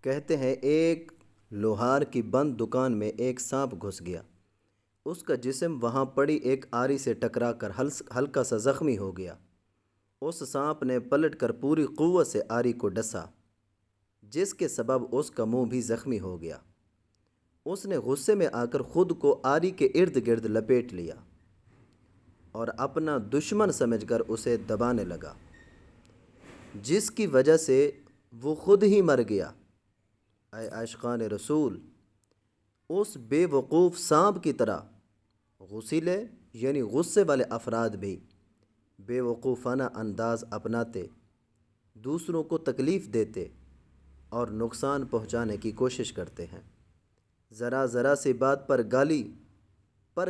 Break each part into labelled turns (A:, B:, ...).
A: کہتے ہیں ایک لوہار کی بند دکان میں ایک سانپ گھس گیا۔ اس کا جسم وہاں پڑی ایک آری سے ٹکرا کر ہلکا سا زخمی ہو گیا۔ اس سانپ نے پلٹ کر پوری قوت سے آری کو ڈسا، جس کے سبب اس کا منہ بھی زخمی ہو گیا۔ اس نے غصے میں آ کر خود کو آری کے ارد گرد لپیٹ لیا اور اپنا دشمن سمجھ کر اسے دبانے لگا، جس کی وجہ سے وہ خود ہی مر گیا۔ اے عاشقان رسول، اس بے وقوف سانپ کی طرح غصیلے یعنی غصے والے افراد بھی بے وقوفانہ انداز اپناتے، دوسروں کو تکلیف دیتے اور نقصان پہنچانے کی کوشش کرتے ہیں۔ ذرا سی بات پر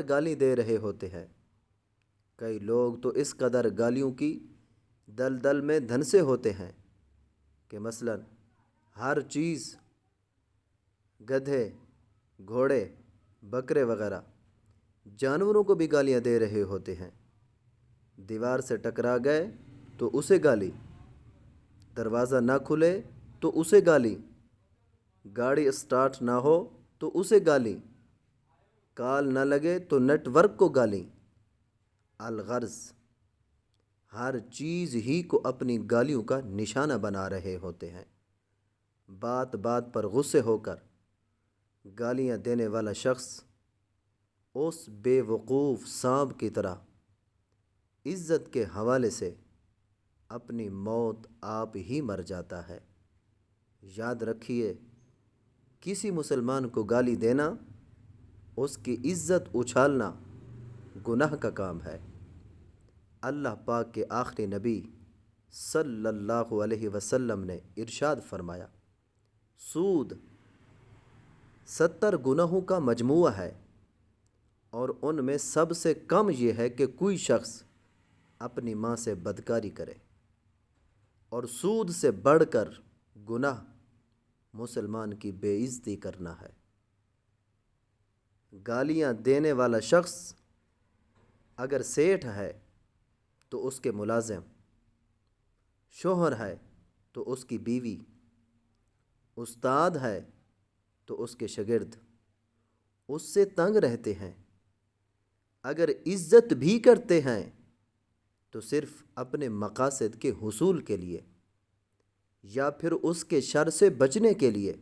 A: گالی دے رہے ہوتے ہیں۔ کئی لوگ تو اس قدر گالیوں کی دلدل میں دھنسے ہوتے ہیں کہ مثلاً ہر چیز، گدھے، گھوڑے، بکرے وغیرہ جانوروں کو بھی گالیاں دے رہے ہوتے ہیں۔ دیوار سے ٹکرا گئے تو اسے گالی، دروازہ نہ کھلے تو اسے گالی، گاڑی اسٹارٹ نہ ہو تو اسے گالی، کال نہ لگے تو نیٹ ورک کو گالی۔ الغرض ہر چیز ہی کو اپنی گالیوں کا نشانہ بنا رہے ہوتے ہیں۔ بات بات پر غصے ہو کر گالیاں دینے والا شخص اس بے وقوف سانپ کی طرح عزت کے حوالے سے اپنی موت آپ ہی مر جاتا ہے۔ یاد رکھیے، کسی مسلمان کو گالی دینا، اس کی عزت اچھالنا گناہ کا کام ہے۔ اللہ پاک کے آخری نبی صلی اللہ علیہ وسلم نے ارشاد فرمایا، سود 70 گناہوں کا مجموعہ ہے، اور ان میں سب سے کم یہ ہے کہ کوئی شخص اپنی ماں سے بدکاری کرے، اور سود سے بڑھ کر گناہ مسلمان کی بے عزتی کرنا ہے۔ گالیاں دینے والا شخص اگر سیٹھ ہے تو اس کے ملازم، شوہر ہے تو اس کی بیوی، استاد ہے تو اس کے شاگرد اس سے تنگ رہتے ہیں۔ اگر عزت بھی کرتے ہیں تو صرف اپنے مقاصد کے حصول کے لیے یا پھر اس کے شر سے بچنے کے لیے،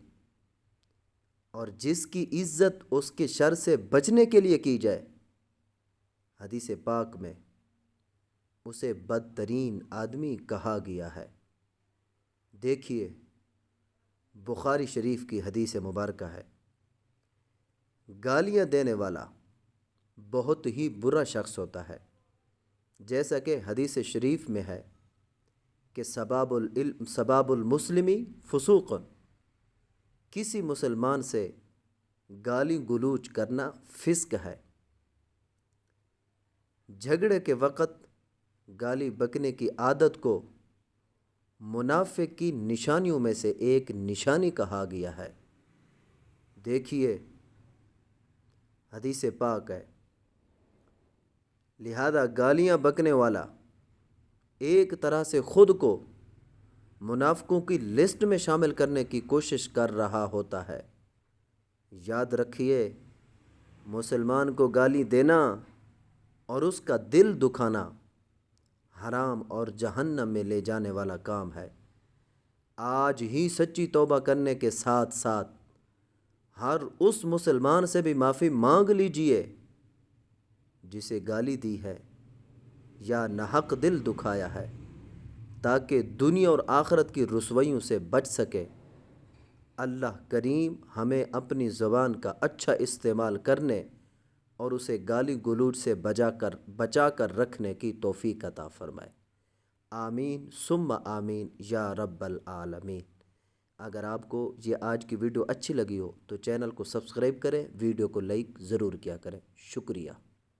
A: اور جس کی عزت اس کے شر سے بچنے کے لیے کی جائے، حدیث پاک میں اسے بدترین آدمی کہا گیا ہے۔ دیکھیے، بخاری شریف کی حدیث مبارکہ ہے، گالیاں دینے والا بہت ہی برا شخص ہوتا ہے۔ جیسا کہ حدیث شریف میں ہے کہ سباب المسلمی فسوق، کسی مسلمان سے گالی گلوچ کرنا فسق ہے۔ جھگڑے کے وقت گالی بکنے کی عادت کو منافق کی نشانیوں میں سے ایک نشانی کہا گیا ہے۔ دیکھیے، حدیث پاک ہے، لہذا گالیاں بکنے والا ایک طرح سے خود کو منافقوں کی لسٹ میں شامل کرنے کی کوشش کر رہا ہوتا ہے۔ یاد رکھیے، مسلمان کو گالی دینا اور اس کا دل دکھانا حرام اور جہنم میں لے جانے والا کام ہے۔ آج ہی سچی توبہ کرنے کے ساتھ ساتھ ہر اس مسلمان سے بھی معافی مانگ لیجئے جسے گالی دی ہے یا ناحق دل دکھایا ہے، تاکہ دنیا اور آخرت کی رسوائیوں سے بچ سکے۔ اللہ کریم ہمیں اپنی زبان کا اچھا استعمال کرنے اور اسے گالی گلوچ سے بچا کر رکھنے کی توفیق عطا فرمائے۔ آمین ثم آمین یا رب العالمین۔ اگر آپ کو یہ آج کی ویڈیو اچھی لگی ہو تو چینل کو سبسکرائب کریں، ویڈیو کو لائک ضرور کیا کریں۔ شکریہ۔